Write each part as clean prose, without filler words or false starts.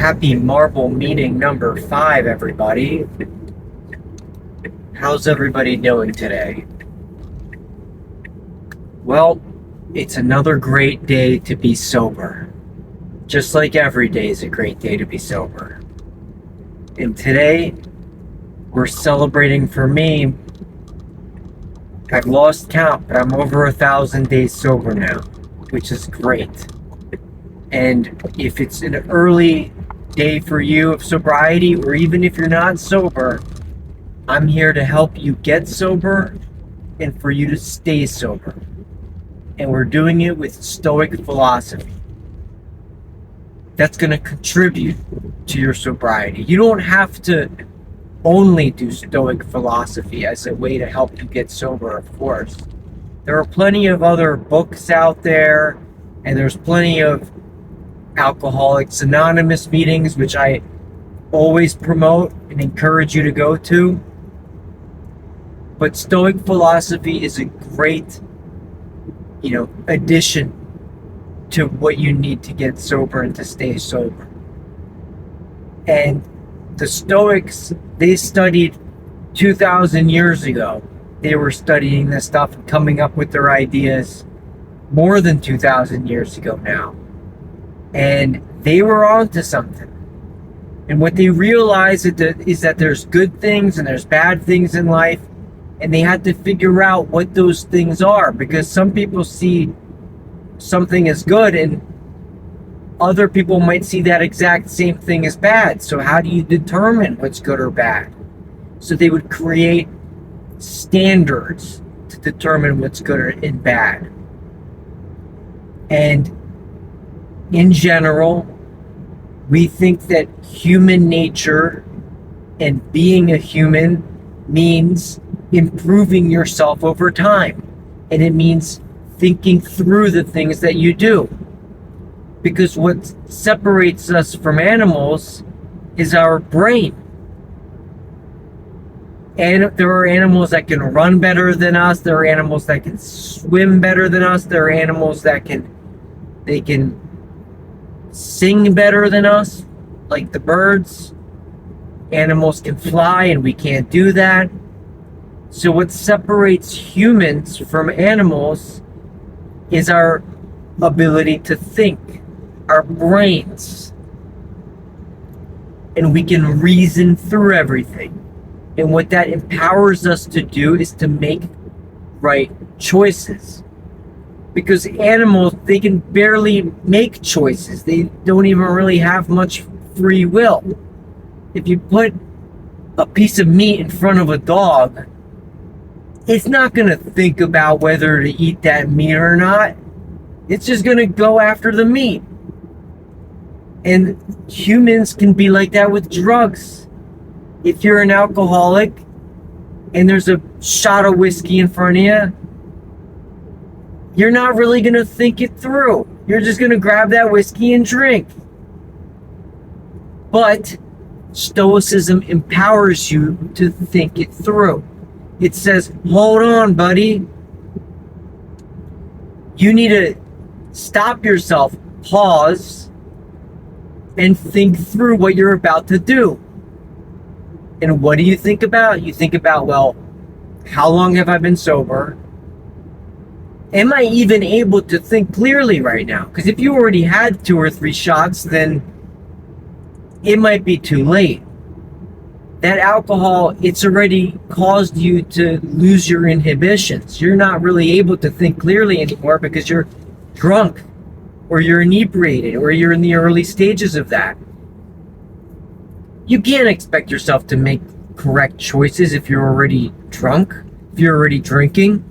Happy Marble meeting number 5, everybody. How's everybody doing today? Well, it's another great day to be sober. Just like every day is a great day to be sober. And today, we're celebrating, for me, I've lost count, but I'm over 1,000 days sober now, which is great. And if it's an early day for you of sobriety, or even if you're not sober, I'm here to help you get sober and for you to stay sober. And we're doing it with Stoic philosophy. That's going to contribute to your sobriety. You don't have to only do Stoic philosophy as a way to help you get sober, of course. There are plenty of other books out there, and there's plenty of Alcoholics Anonymous meetings, which I always promote and encourage you to go to. But Stoic philosophy is a great, addition to what you need to get sober and to stay sober. And the Stoics, they studied 2,000 years ago. They were studying this stuff and coming up with their ideas more than 2,000 years ago now. And they were onto something. And what they realized is that there's good things and there's bad things in life. And they had to figure out what those things are. Because some people see something as good and other people might see that exact same thing as bad. So how do you determine what's good or bad? So they would create standards to determine what's good and bad. And in general, we think that human nature and being a human means improving yourself over time. And it means thinking through the things that you do. Because what separates us from animals is our brain. And there are animals that can run better than us. There are animals that can swim better than us. There are animals that can sing better than us, like the birds. Animals can fly and we can't do that. So what separates humans from animals is our ability to think, our brains. And we can reason through everything. And what that empowers us to do is to make right choices. Because animals, they can barely make choices. They don't even really have much free will. If you put a piece of meat in front of a dog, it's not going to think about whether to eat that meat or not. It's just going to go after the meat. And humans can be like that with drugs. If you're an alcoholic and there's a shot of whiskey in front of you, you're not really going to think it through. You're just going to grab that whiskey and drink. But Stoicism empowers you to think it through. It says, hold on, buddy. You need to stop yourself, pause, and think through what you're about to do. And what do you think about? You think about, well, how long have I been sober? Am I even able to think clearly right now? Because if you already had 2 or 3 shots, then it might be too late. That alcohol, it's already caused you to lose your inhibitions. You're not really able to think clearly anymore because you're drunk, or you're inebriated, or you're in the early stages of that. You can't expect yourself to make correct choices if you're already drunk, if you're already drinking.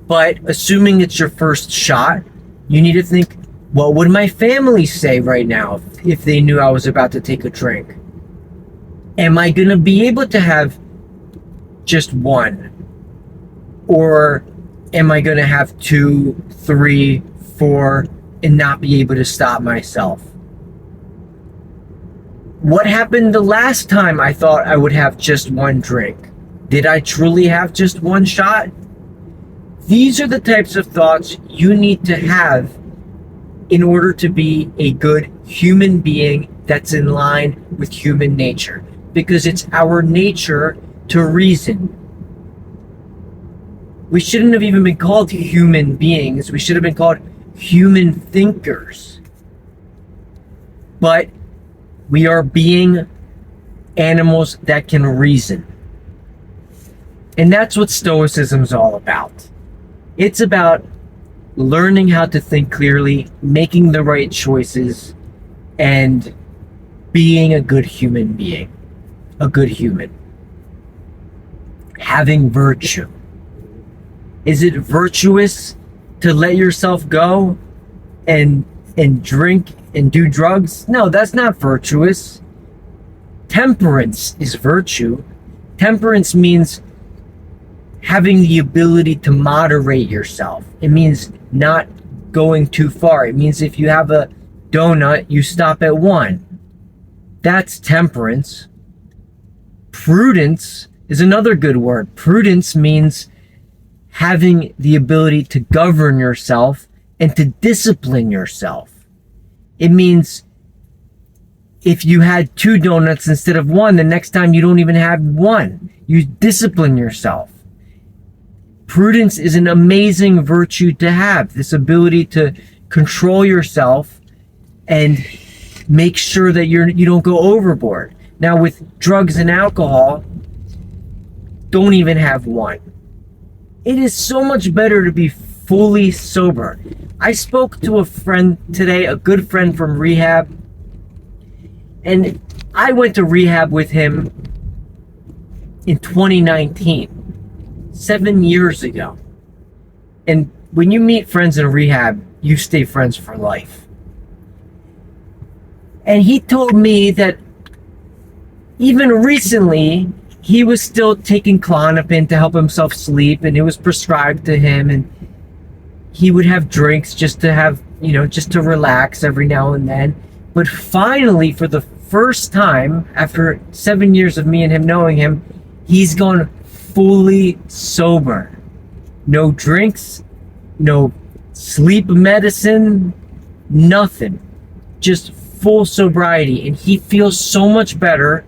But assuming it's your first shot, you need to think, what would my family say right now if they knew I was about to take a drink? Am I going to be able to have just one? Or am I going to have 2, 3, 4, and not be able to stop myself? What happened the last time I thought I would have just one drink? Did I truly have just one shot? These are the types of thoughts you need to have in order to be a good human being that's in line with human nature. Because it's our nature to reason. We shouldn't have even been called human beings. We should have been called human thinkers. But we are being animals that can reason. And that's what Stoicism's all about. It's about learning how to think clearly, making the right choices, and being a good human being. A good human. Having virtue. Is it virtuous to let yourself go and drink and do drugs? No, that's not virtuous. Temperance is virtue. Temperance means having the ability to moderate yourself. It means not going too far. It means if you have a donut, you stop at one. That's temperance. Prudence is another good word. Prudence means having the ability to govern yourself and to discipline yourself. It means if you had 2 donuts instead of 1, the next time you don't even have 1. You discipline yourself. Prudence is an amazing virtue to have. This ability to control yourself and make sure that you don't go overboard. Now with drugs and alcohol, don't even have 1. It is so much better to be fully sober. I spoke to a friend today, a good friend from rehab, and I went to rehab with him in 2019, 7 years ago. And when you meet friends in rehab, you stay friends for life. And he told me that even recently, he was still taking Klonopin to help himself sleep, and it was prescribed to him, and he would have drinks just to have, just to relax every now and then. But finally, for the first time, after 7 years of me and him knowing him, he's gone fully sober. No drinks, no sleep medicine, nothing. Just full sobriety. And he feels so much better.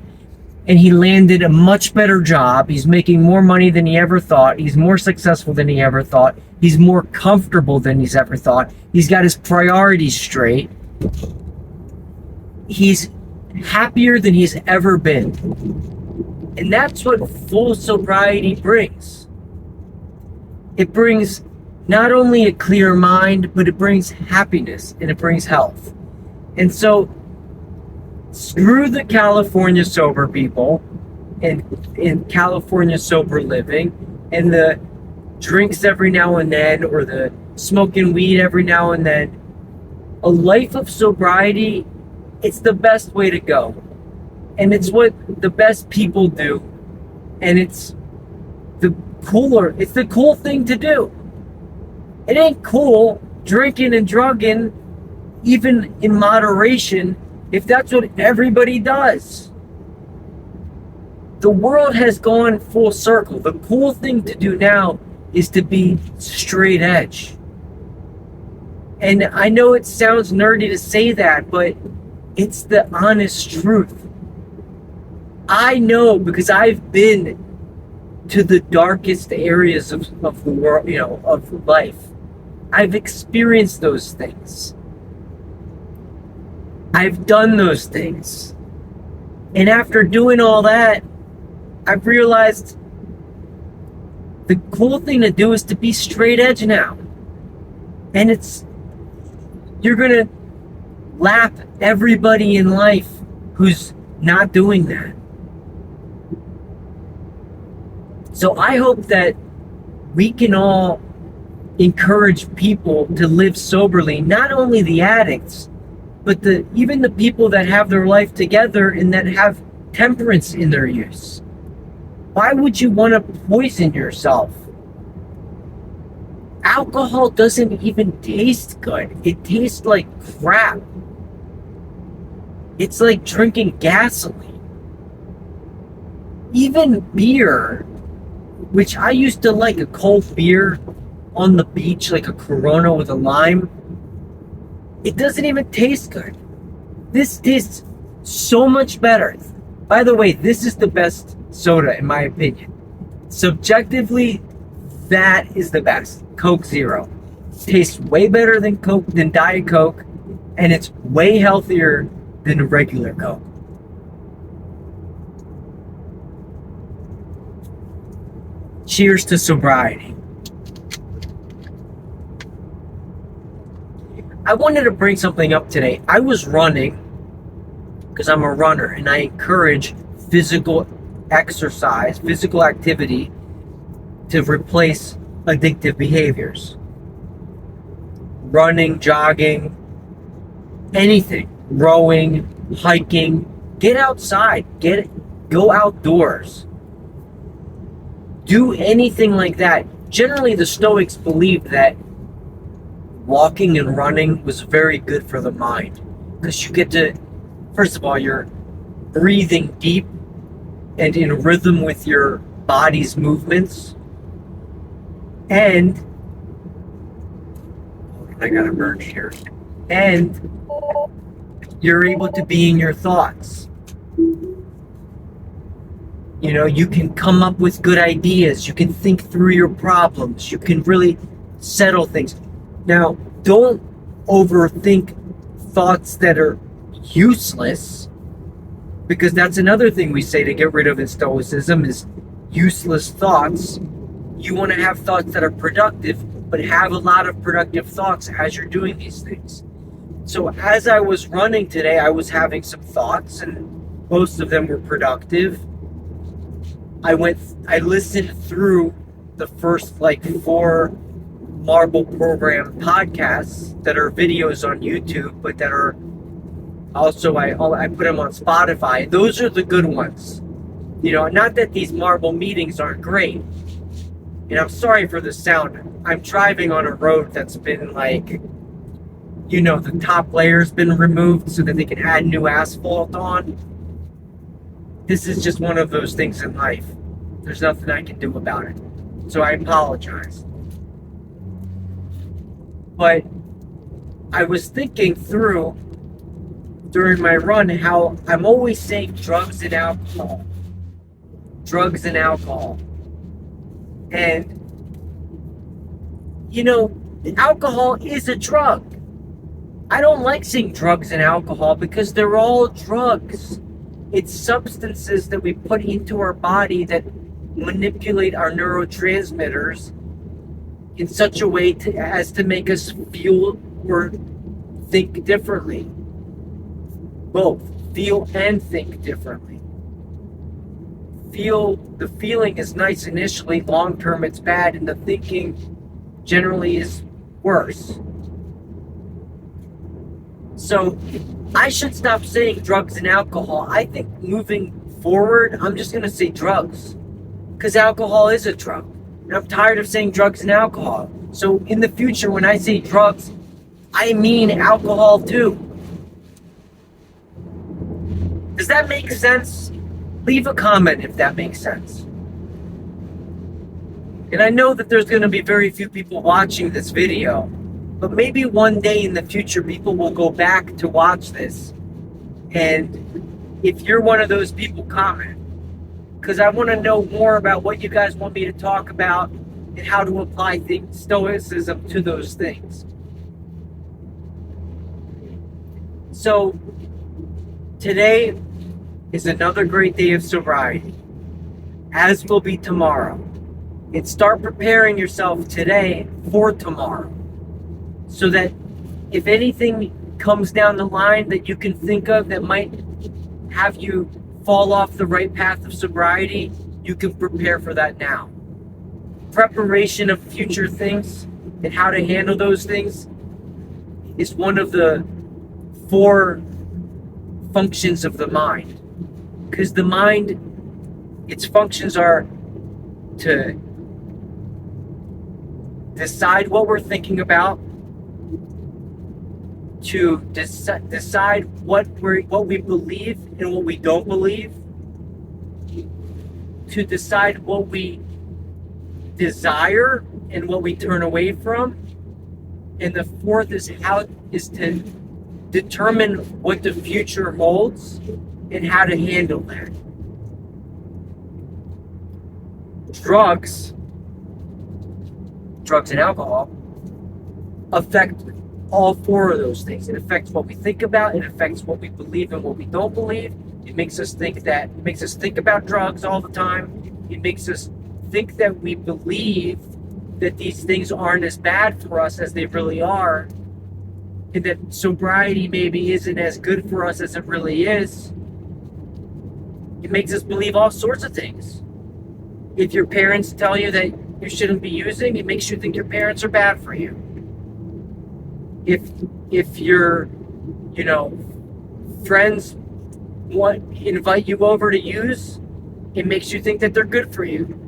And he landed a much better job. He's making more money than he ever thought. He's more successful than he ever thought. He's more comfortable than he's ever thought. He's got his priorities straight. He's happier than he's ever been. And that's what full sobriety brings. It brings not only a clear mind, but it brings happiness and it brings health. And so, screw the California sober people and in California sober living and the drinks every now and then or the smoking weed every now and then. A life of sobriety, it's the best way to go. And it's what the best people do. And it's the cool thing to do. It ain't cool drinking and drugging, even in moderation, if that's what everybody does. The world has gone full circle. The cool thing to do now is to be straight edge. And I know it sounds nerdy to say that, but it's the honest truth. I know because I've been to the darkest areas of the world, of life. I've experienced those things. I've done those things. And after doing all that, I've realized the cool thing to do is to be straight edge now. And you're gonna lap everybody in life who's not doing that. So I hope that we can all encourage people to live soberly, not only the addicts, but even the people that have their life together and that have temperance in their use. Why would you want to poison yourself? Alcohol doesn't even taste good. It tastes like crap. It's like drinking gasoline. Even beer, which I used to like a cold beer on the beach, like a Corona with a lime. It doesn't even taste good. This tastes so much better. By the way, this is the best soda in my opinion. Subjectively, that is the best. Coke Zero. Tastes way better than Diet Coke, and it's way healthier than regular Coke. Cheers to sobriety. I wanted to bring something up today. I was running because I'm a runner and I encourage physical exercise, physical activity to replace addictive behaviors. Running, jogging, anything, rowing, hiking, get outside, go outdoors. Do anything like that. Generally, the Stoics believed that walking and running was very good for the mind because you get to, first of all, you're breathing deep and in rhythm with your body's movements. And I got a merge here. And you're able to be in your thoughts. You know, you can come up with good ideas. You can think through your problems. You can really settle things. Now, don't overthink thoughts that are useless, because that's another thing we say to get rid of in Stoicism is useless thoughts. You want to have thoughts that are productive, but have a lot of productive thoughts as you're doing these things. So as I was running today, I was having some thoughts, and most of them were productive. I listened through the first 4 Marble Program podcasts that are videos on YouTube, but that are also, I put them on Spotify. Those are the good ones. You know, not that these Marble meetings aren't great. And I'm sorry for the sound. I'm driving on a road that's been the top layer's been removed so that they can add new asphalt on. This is just one of those things in life. There's nothing I can do about it. So I apologize. But I was thinking through during my run how I'm always saying drugs and alcohol. Drugs and alcohol. And, alcohol is a drug. I don't like saying drugs and alcohol because they're all drugs. It's substances that we put into our body that manipulate our neurotransmitters in such a way as to make us feel or think differently. Both feel and think differently. The feeling is nice initially, long term it's bad, and the thinking generally is worse. So I should stop saying drugs and alcohol. I think moving forward, I'm just going to say drugs. Because alcohol is a drug. And I'm tired of saying drugs and alcohol. So in the future, when I say drugs, I mean alcohol too. Does that make sense? Leave a comment if that makes sense. And I know that there's going to be very few people watching this video, but maybe one day in the future people will go back to watch this. And if you're one of those people, comment. Because I want to know more about what you guys want me to talk about and how to apply Stoicism to those things. So today is another great day of sobriety, as will be tomorrow. And start preparing yourself today for tomorrow, so that if anything comes down the line that you can think of that might have you fall off the right path of sobriety, you can prepare for that now. Preparation of future things and how to handle those things is one of the 4 functions of the mind. Because the mind, its functions are to decide what we're thinking about, to decide what we believe and what we don't believe, to decide what we desire and what we turn away from, and the 4th is is to determine what the future holds and how to handle that. Drugs and alcohol affect all four of those things. It affects what we think about, it affects what we believe and what we don't believe. It makes us think about drugs all the time. It makes us think that we believe that these things aren't as bad for us as they really are, and that sobriety maybe isn't as good for us as it really is. It makes us believe all sorts of things. If your parents tell you that you shouldn't be using, it makes you think your parents are bad for you. If your, friends invite you over to use, it makes you think that they're good for you.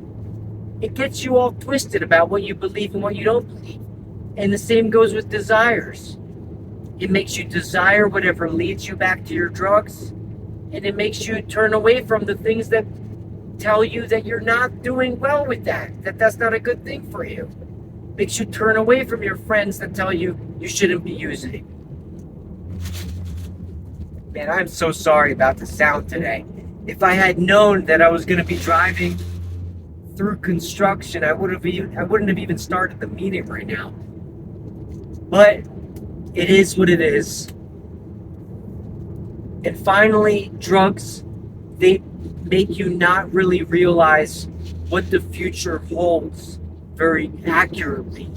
It gets you all twisted about what you believe and what you don't believe. And the same goes with desires. It makes you desire whatever leads you back to your drugs, and it makes you turn away from the things that tell you that you're not doing well with that that's not a good thing for you. It makes you turn away from your friends that tell you you shouldn't be using. Man, I'm so sorry about the sound today. If I had known that I was going to be driving through construction, I wouldn't have even started the meeting right now. But it is what it is. And finally, drugs, they make you not really realize what the future holds very accurately.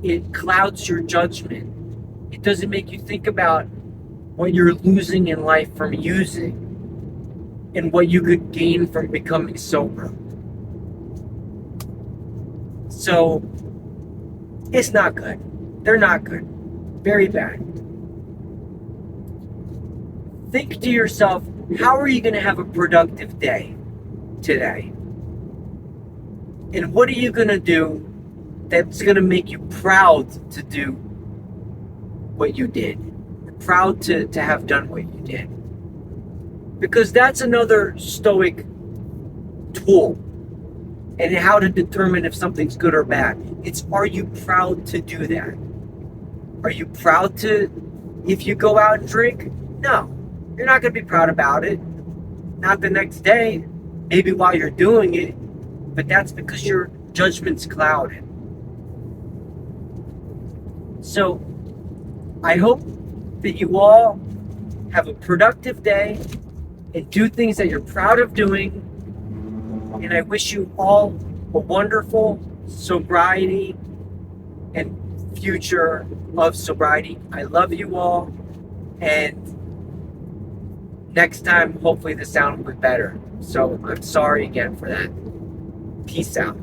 It clouds your judgment. It doesn't make you think about what you're losing in life from using and what you could gain from becoming sober. So, it's not good. They're not good. Very bad. Think to yourself, how are you going to have a productive day today? And what are you going to do that's going to make you proud to do what you did? Proud to have done what you did. Because that's another Stoic tool and how to determine if something's good or bad. It's, are you proud to do that? Are you proud to, if you go out and drink? No, you're not going to be proud about it. Not the next day, maybe while you're doing it, but that's because your judgment's clouded. So, I hope that you all have a productive day and do things that you're proud of doing. And I wish you all a wonderful sobriety and future of sobriety. I love you all. And next time, hopefully the sound will be better. So I'm sorry again for that. Peace out.